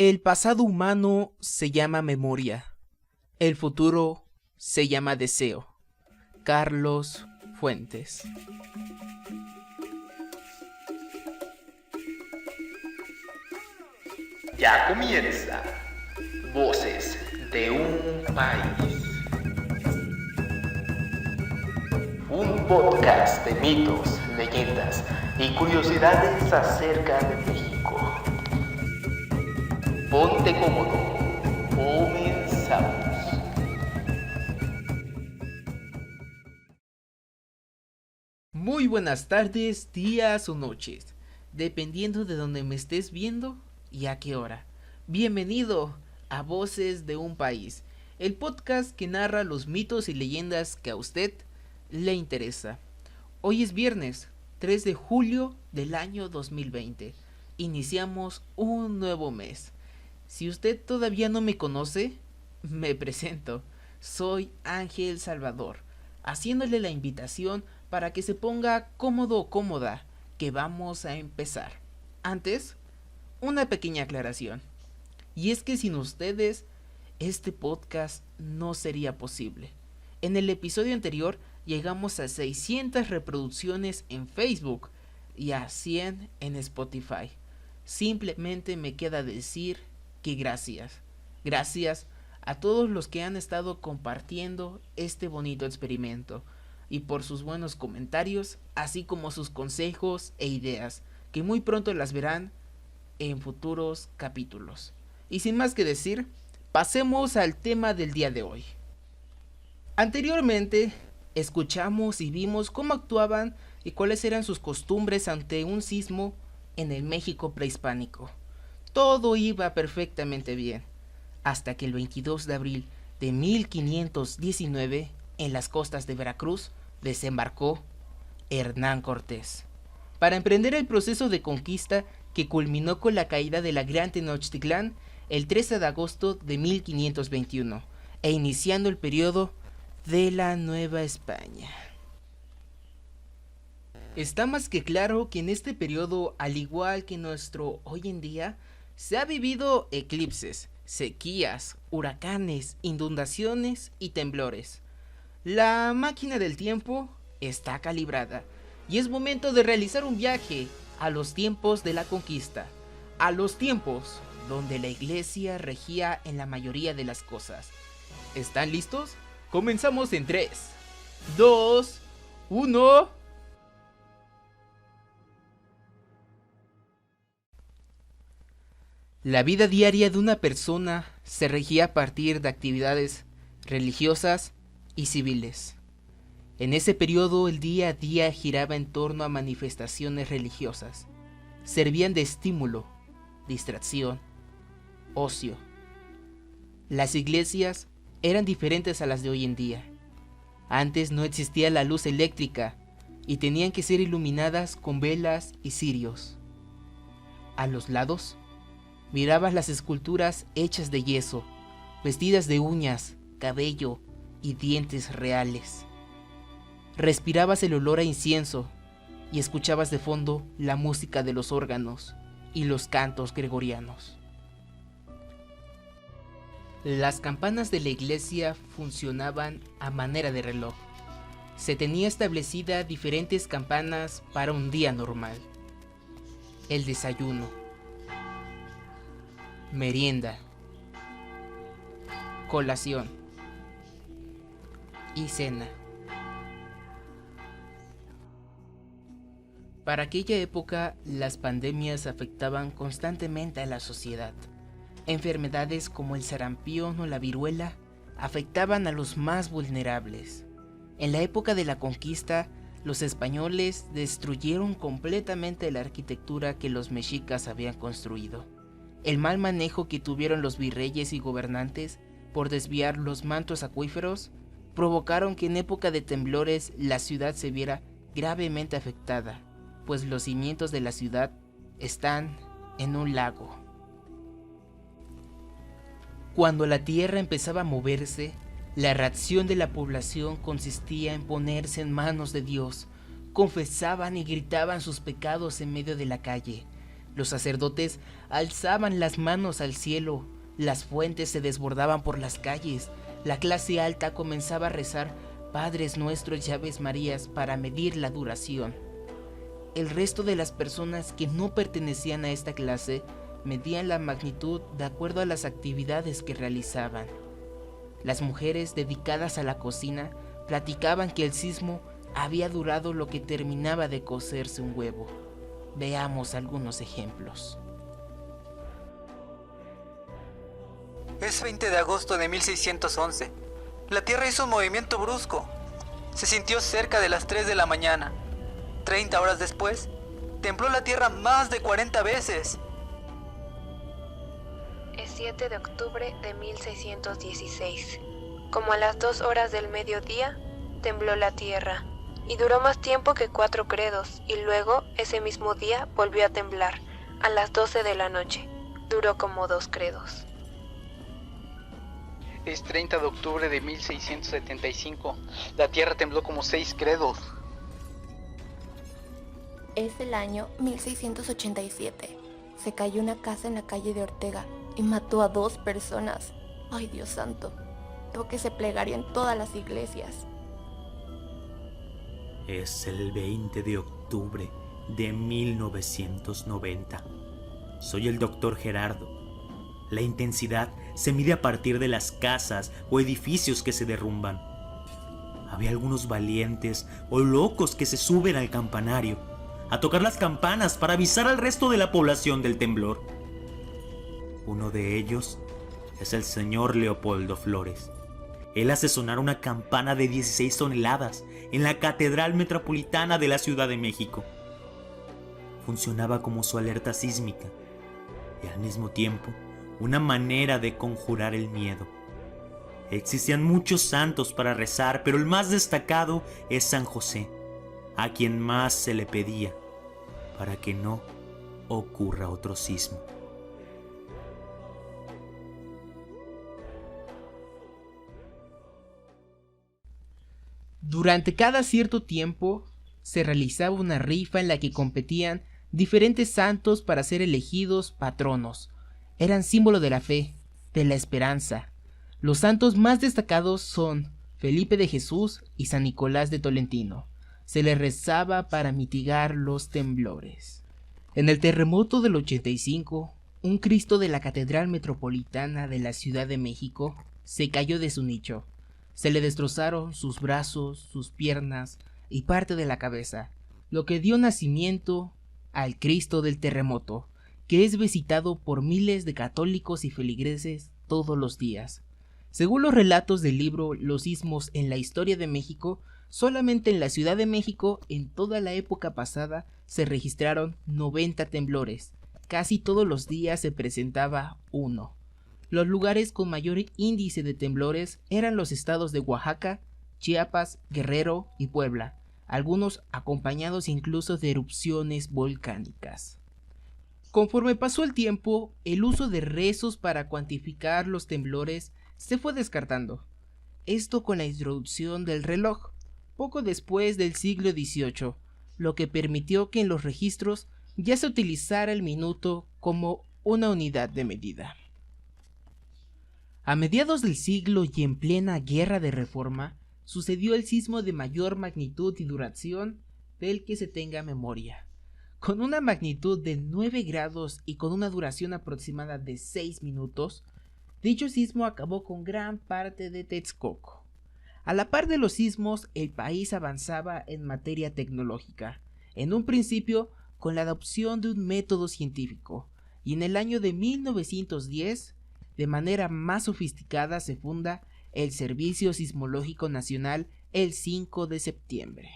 El pasado humano se llama memoria. El futuro se llama deseo. Carlos Fuentes. Ya comienza Voces de un País. Un podcast de mitos, leyendas y curiosidades acerca de México. Ponte cómodo. Comenzamos. Muy buenas tardes, días o noches, dependiendo de donde me estés viendo y a qué hora. Bienvenido a Voces de un País, el podcast que narra los mitos y leyendas que a usted le interesa. Hoy es viernes, 3 de julio del año 2020. Iniciamos un nuevo mes. Si usted todavía no me conoce, me presento. Soy Ángel Salvador, haciéndole la invitación para que se ponga cómodo o cómoda, que vamos a empezar. Antes, una pequeña aclaración. Y es que sin ustedes, este podcast no sería posible. En el episodio anterior llegamos a 600 reproducciones en Facebook y a 100 en Spotify. Simplemente me queda decir que gracias. Gracias a todos los que han estado compartiendo este bonito experimento y por sus buenos comentarios, así como sus consejos e ideas, que muy pronto las verán en futuros capítulos. Y sin más que decir, pasemos al tema del día de hoy. Anteriormente, escuchamos y vimos cómo actuaban y cuáles eran sus costumbres ante un sismo en el México prehispánico. Todo iba perfectamente bien, hasta que el 22 de abril de 1519, en las costas de Veracruz, desembarcó Hernán Cortés para emprender el proceso de conquista que culminó con la caída de la Gran Tenochtitlán el 13 de agosto de 1521 e iniciando el periodo de la Nueva España. Está más que claro que en este periodo, al igual que nuestro hoy en día, se ha vivido eclipses, sequías, huracanes, inundaciones y temblores. La máquina del tiempo está calibrada y es momento de realizar un viaje a los tiempos de la conquista, a los tiempos donde la iglesia regía en la mayoría de las cosas. ¿Están listos? Comenzamos en 3, 2, 1... La vida diaria de una persona se regía a partir de actividades religiosas y civiles. En ese periodo el día a día giraba en torno a manifestaciones religiosas. Servían de estímulo, distracción, ocio. Las iglesias eran diferentes a las de hoy en día. Antes no existía la luz eléctrica y tenían que ser iluminadas con velas y cirios. A los lados mirabas las esculturas hechas de yeso, vestidas de uñas, cabello y dientes reales. Respirabas el olor a incienso y escuchabas de fondo la música de los órganos y los cantos gregorianos. Las campanas de la iglesia funcionaban a manera de reloj. Se tenía establecida diferentes campanas para un día normal. El desayuno, merienda, colación y cena. Para aquella época, las pandemias afectaban constantemente a la sociedad. Enfermedades como el sarampión o la viruela afectaban a los más vulnerables. En la época de la conquista, los españoles destruyeron completamente la arquitectura que los mexicas habían construido. El mal manejo que tuvieron los virreyes y gobernantes por desviar los mantos acuíferos provocaron que en época de temblores la ciudad se viera gravemente afectada, pues los cimientos de la ciudad están en un lago. Cuando la tierra empezaba a moverse, la reacción de la población consistía en ponerse en manos de Dios. Confesaban y gritaban sus pecados en medio de la calle. Los sacerdotes alzaban las manos al cielo, las fuentes se desbordaban por las calles, la clase alta comenzaba a rezar Padres Nuestros y Aves Marías para medir la duración. El resto de las personas que no pertenecían a esta clase medían la magnitud de acuerdo a las actividades que realizaban. Las mujeres dedicadas a la cocina platicaban que el sismo había durado lo que terminaba de cocerse un huevo. Veamos algunos ejemplos. Es 20 de agosto de 1611. La Tierra hizo un movimiento brusco. Se sintió cerca de las 3 de la mañana. 30 horas después, tembló la Tierra más de 40 veces. Es 7 de octubre de 1616. Como a las 2 horas del mediodía, tembló la Tierra. Y duró más tiempo que 4 credos, y luego, ese mismo día, volvió a temblar, a las 12 de la noche. Duró como 2 credos. Es 30 de octubre de 1675. La Tierra tembló como 6 credos. Es el año 1687. Se cayó una casa en la calle de Ortega y mató a 2 personas. ¡Ay, Dios santo! Toque se plegaría en todas las iglesias. Es el 20 de octubre de 1990. Soy el doctor Gerardo. La intensidad se mide a partir de las casas o edificios que se derrumban. Había algunos valientes o locos que se suben al campanario a tocar las campanas para avisar al resto de la población del temblor. Uno de ellos es el señor Leopoldo Flores. Él hace sonar una campana de 16 toneladas en la Catedral Metropolitana de la Ciudad de México. Funcionaba como su alerta sísmica y al mismo tiempo una manera de conjurar el miedo. Existían muchos santos para rezar, pero el más destacado es San José, a quien más se le pedía para que no ocurra otro sismo. Durante cada cierto tiempo se realizaba una rifa en la que competían diferentes santos para ser elegidos patronos. Eran símbolo de la fe, de la esperanza. Los santos más destacados son Felipe de Jesús y San Nicolás de Tolentino. Se les rezaba para mitigar los temblores. En el terremoto del 85, un Cristo de la Catedral Metropolitana de la Ciudad de México se cayó de su nicho. Se le destrozaron sus brazos, sus piernas y parte de la cabeza, lo que dio nacimiento al Cristo del terremoto, que es visitado por miles de católicos y feligreses todos los días. Según los relatos del libro Los sismos en la historia de México, solamente en la Ciudad de México, en toda la época pasada, se registraron 90 temblores. Casi todos los días se presentaba uno. Los lugares con mayor índice de temblores eran los estados de Oaxaca, Chiapas, Guerrero y Puebla, algunos acompañados incluso de erupciones volcánicas. Conforme pasó el tiempo, el uso de rezos para cuantificar los temblores se fue descartando. Esto con la introducción del reloj, poco después del siglo XVIII, lo que permitió que en los registros ya se utilizara el minuto como una unidad de medida. A mediados del siglo y en plena Guerra de Reforma, sucedió el sismo de mayor magnitud y duración del que se tenga memoria. Con una magnitud de 9 grados y con una duración aproximada de 6 minutos, dicho sismo acabó con gran parte de Texcoco. A la par de los sismos, el país avanzaba en materia tecnológica, en un principio con la adopción de un método científico, y en el año de 1910, de manera más sofisticada se funda el Servicio Sismológico Nacional el 5 de septiembre.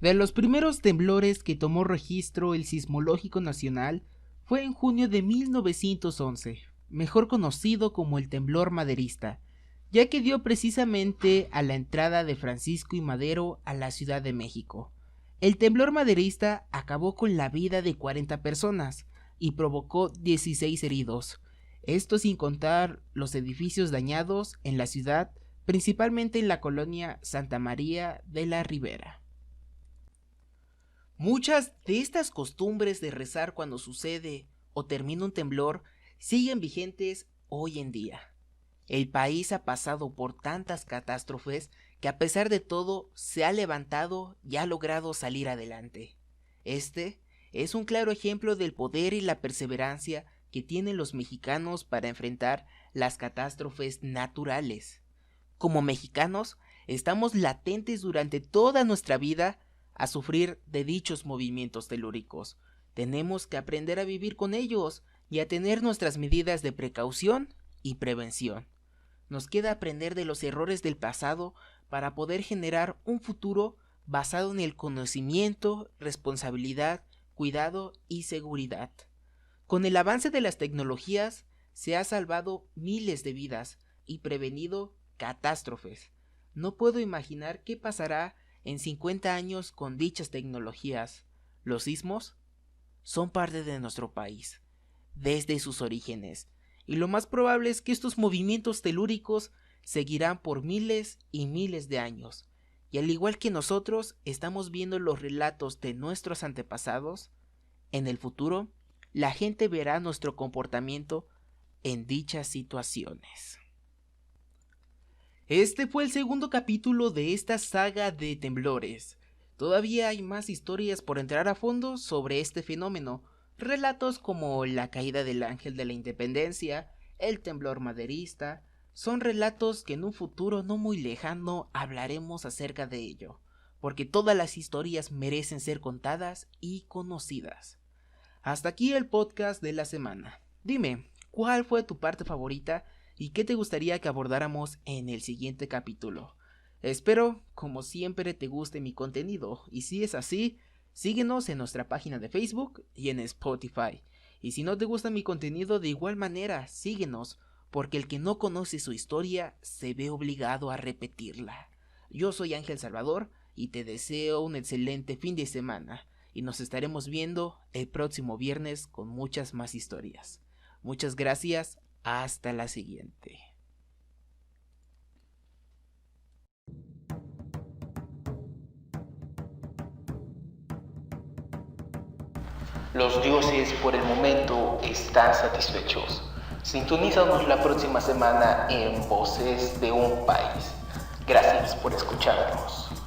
De los primeros temblores que tomó registro el Sismológico Nacional fue en junio de 1911, mejor conocido como el temblor maderista, ya que dio precisamente a la entrada de Francisco y Madero a la Ciudad de México. El temblor maderista acabó con la vida de 40 personas y provocó 16 heridos. Esto sin contar los edificios dañados en la ciudad, principalmente en la colonia Santa María de la Ribera. Muchas de estas costumbres de rezar cuando sucede o termina un temblor siguen vigentes hoy en día. El país ha pasado por tantas catástrofes que a pesar de todo se ha levantado y ha logrado salir adelante. Este es un claro ejemplo del poder y la perseverancia que tienen los mexicanos para enfrentar las catástrofes naturales. Como mexicanos, estamos latentes durante toda nuestra vida a sufrir de dichos movimientos telúricos. Tenemos que aprender a vivir con ellos y a tener nuestras medidas de precaución y prevención. Nos queda aprender de los errores del pasado para poder generar un futuro basado en el conocimiento, responsabilidad, cuidado y seguridad. Con el avance de las tecnologías se ha salvado miles de vidas y prevenido catástrofes. No puedo imaginar qué pasará en 50 años con dichas tecnologías. Los sismos son parte de nuestro país, desde sus orígenes, y lo más probable es que estos movimientos telúricos seguirán por miles y miles de años, y al igual que nosotros estamos viendo los relatos de nuestros antepasados, en el futuro la gente verá nuestro comportamiento en dichas situaciones. Este fue el segundo capítulo de esta saga de temblores. Todavía hay más historias por entrar a fondo sobre este fenómeno, relatos como la caída del Ángel de la Independencia, el temblor maderista, son relatos que en un futuro no muy lejano hablaremos acerca de ello, porque todas las historias merecen ser contadas y conocidas. Hasta aquí el podcast de la semana. Dime, ¿cuál fue tu parte favorita y qué te gustaría que abordáramos en el siguiente capítulo? Espero, como siempre, te guste mi contenido, y si es así, síguenos en nuestra página de Facebook y en Spotify. Y si no te gusta mi contenido, de igual manera, síguenos, porque el que no conoce su historia se ve obligado a repetirla. Yo soy Ángel Salvador y te deseo un excelente fin de semana, y nos estaremos viendo el próximo viernes con muchas más historias. Muchas gracias, hasta la siguiente. Los dioses por el momento están satisfechos. Sintonízanos la próxima semana en Voces de un País. Gracias por escucharnos.